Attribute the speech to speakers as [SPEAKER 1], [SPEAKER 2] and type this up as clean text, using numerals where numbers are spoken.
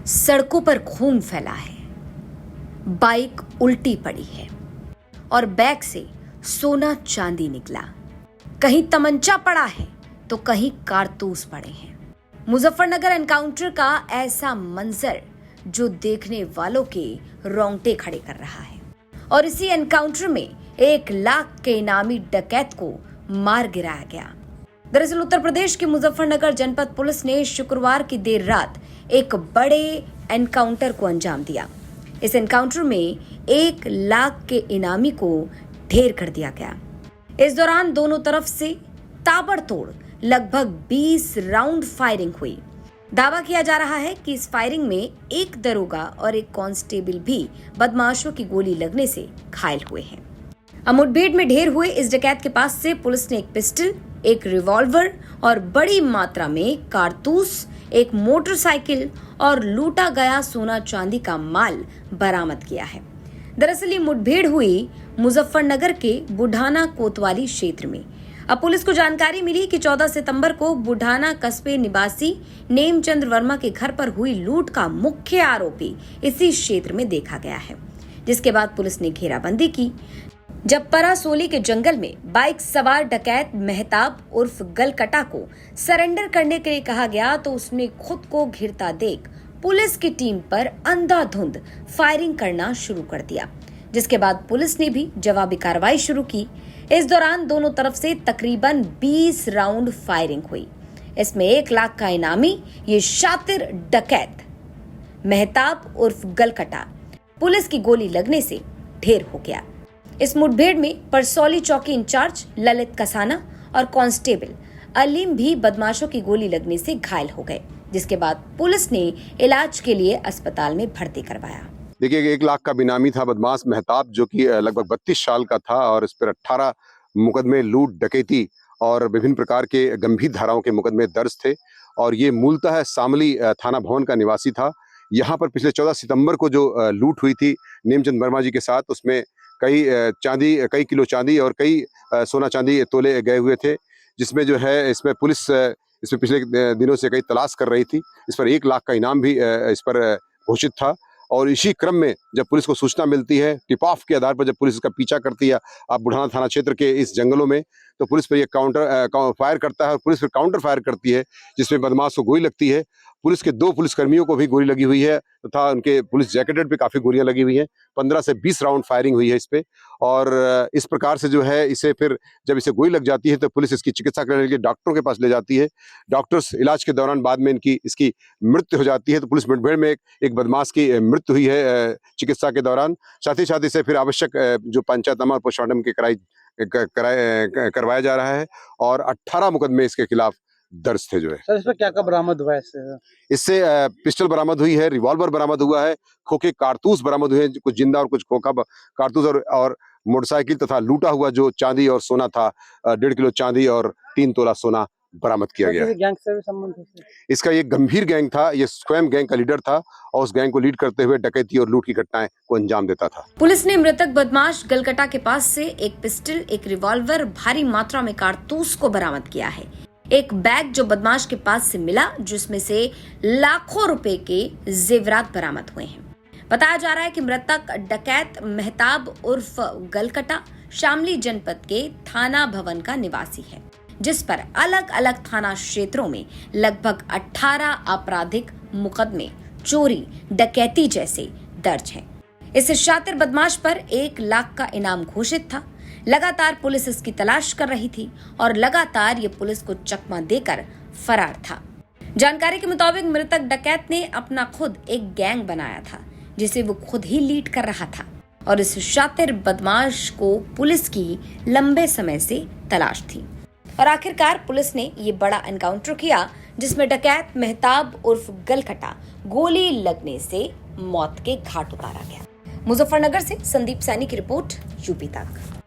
[SPEAKER 1] सड़कों पर खून फैला है, बाइक उल्टी पड़ी है और बैग से सोना चांदी निकला। कहीं तमंचा पड़ा है तो कहीं कारतूस पड़े हैं। मुजफ्फरनगर एनकाउंटर का ऐसा मंजर जो देखने वालों के रोंगटे खड़े कर रहा है। और इसी एनकाउंटर में 1 लाख के इनामी डकैत को मार गिराया गया। दरअसल उत्तर प्रदेश के मुजफ्फरनगर जनपद पुलिस ने शुक्रवार की देर रात एक बड़े एनकाउंटर को अंजाम दिया। इस एनकाउंटर में 1 लाख के इनामी को ढेर कर दिया गया। इस दौरान दोनों तरफ से ताबड़तोड़ लगभग 20 राउंड फायरिंग हुई। दावा किया जा रहा है कि इस फायरिंग में 1 दरोगा और 1 कांस्टेबल भी बदमाशों की गोली लगने से घायल हुए हैं। अब मुठभेड़ में ढेर हुए इस डकैत के पास से पुलिस ने 1 पिस्टल, 1 रिवॉल्वर और बड़ी मात्रा में कारतूस, 1 मोटरसाइकिल और लूटा गया सोना चांदी का माल बरामद किया है। दरअसल ये मुठभेड़ हुई मुजफ्फरनगर के बुढ़ाना कोतवाली क्षेत्र में। अब पुलिस को जानकारी मिली कि 14 सितंबर को बुढ़ाना कस्बे निवासी नेमचंद्र वर्मा के घर पर हुई लूट का मुख्य आरोपी इसी क्षेत्र में देखा गया है, जिसके बाद पुलिस ने घेराबंदी की। जब परासोली के जंगल में बाइक सवार डकैत मेहताब उर्फ गलकटा को सरेंडर करने के लिए कहा गया तो उसने खुद को घिरता देख पुलिस की टीम पर अंधाधुंध फायरिंग करना शुरू कर दिया, जिसके बाद पुलिस ने भी जवाबी कार्रवाई शुरू की। इस दौरान दोनों तरफ से तकरीबन 20 राउंड फायरिंग हुई। इसमें 1 लाख का इनामी ये शातिर डकैत मेहताब उर्फ गलकटा पुलिस की गोली लगने से ढेर हो गया। इस मुठभेड़ में परसौली चौकी इंचार्ज ललित कसाना और कांस्टेबल अलीम भी बदमाशों की गोली लगने से घायल हो गए, जिसके बाद पुलिस ने इलाज के लिए अस्पताल में भर्ती करवाया।
[SPEAKER 2] देखिए 1 लाख का बेनामी था बदमाश मेहताब, जो कि लगभग 32 साल का था और इस पर 18 मुकदमे लूट, डकैती और विभिन्न प्रकार के गंभीर धाराओं के मुकदमे दर्ज थे। और ये मूलतः शामली थाना भवन का निवासी था। यहाँ पर पिछले 14 सितंबर को जो लूट हुई थी नेमचंद वर्मा जी के साथ, उसमें कई किलो चांदी और कई सोना चांदी तोले गए हुए थे, जिसमें जो है इसमें पुलिस इसमें पिछले दिनों से कई तलाश कर रही थी। इस पर 1 लाख का इनाम भी इस पर घोषित था। और इसी क्रम में जब पुलिस को सूचना मिलती है, टिप ऑफ के आधार पर जब पुलिस इसका पीछा करती है आप बुढ़ाना थाना क्षेत्र के इस जंगलों में, तो पुलिस पर यह फायर करता है और पुलिस पर काउंटर फायर करती है, जिसमें बदमाश को गोली लगती है। पुलिस के 2 पुलिसकर्मियों को भी गोली लगी हुई है तथा उनके पुलिस जैकेटेड पे काफी गोलियां लगी हुई हैं। 15 से 20 राउंड फायरिंग हुई है इस पे। और इस प्रकार से जो है इसे फिर जब इसे गोली लग जाती है तो पुलिस इसकी चिकित्सा करने के लिए डॉक्टरों के पास ले जाती है। डॉक्टर्स इलाज के दौरान बाद में इसकी मृत्यु हो जाती है। तो पुलिस मुठभेड़ में एक बदमाश की मृत्यु हुई है चिकित्सा के दौरान। साथ ही साथ इसे फिर आवश्यक जो पंचनामा और पोस्टमार्टम करवाया जा रहा है और 18 मुकदमे इसके खिलाफ दर्ज थे। जो है
[SPEAKER 3] सर, इसमें क्या बरामद हुआ है?
[SPEAKER 2] इससे पिस्टल बरामद हुई है, रिवॉल्वर बरामद हुआ है, खोखे कारतूस बरामद हुए हैं, कुछ जिंदा और कुछ खोखा कारतूस और मोटरसाइकिल तथा लूटा हुआ जो चांदी और सोना था 1.5 किलो चांदी और 3 तोला सोना बरामद किया गया।
[SPEAKER 3] गैंग से भी संबंध है?
[SPEAKER 2] इसका ये गंभीर गैंग था, ये स्वयं गैंग का लीडर था और उस गैंग को लीड करते हुए डकैती और लूट की घटनाएं को अंजाम देता था।
[SPEAKER 1] पुलिस ने मृतक बदमाश गलकटा के पास से 1 पिस्टल, 1 रिवॉल्वर, भारी मात्रा में कारतूस को बरामद किया है। एक बैग जो बदमाश के पास से मिला, जिसमें से लाखों रुपए के जेवरात बरामद हुए हैं। बताया जा रहा है कि मृतक डकैत मेहताब उर्फ गलकटा शामली जनपद के थाना भवन का निवासी है, जिस पर अलग अलग थाना क्षेत्रों में लगभग 18 आपराधिक मुकदमे चोरी, डकैती जैसे दर्ज हैं। इस शातिर बदमाश पर 1 लाख का इनाम घोषित था। लगातार पुलिस इसकी तलाश कर रही थी और लगातार ये पुलिस को चकमा देकर फरार था। जानकारी के मुताबिक मृतक डकैत ने अपना खुद एक गैंग बनाया था, जिसे वो खुद ही लीड कर रहा था और इस शातिर बदमाश को पुलिस की लंबे समय से तलाश थी। और आखिरकार पुलिस ने ये बड़ा एनकाउंटर किया, जिसमें डकैत मेहताब उर्फ गलकटा गोली लगने से मौत के घाट उतारा गया। मुजफ्फरनगर से संदीप सैनी की रिपोर्ट, यूपी तक।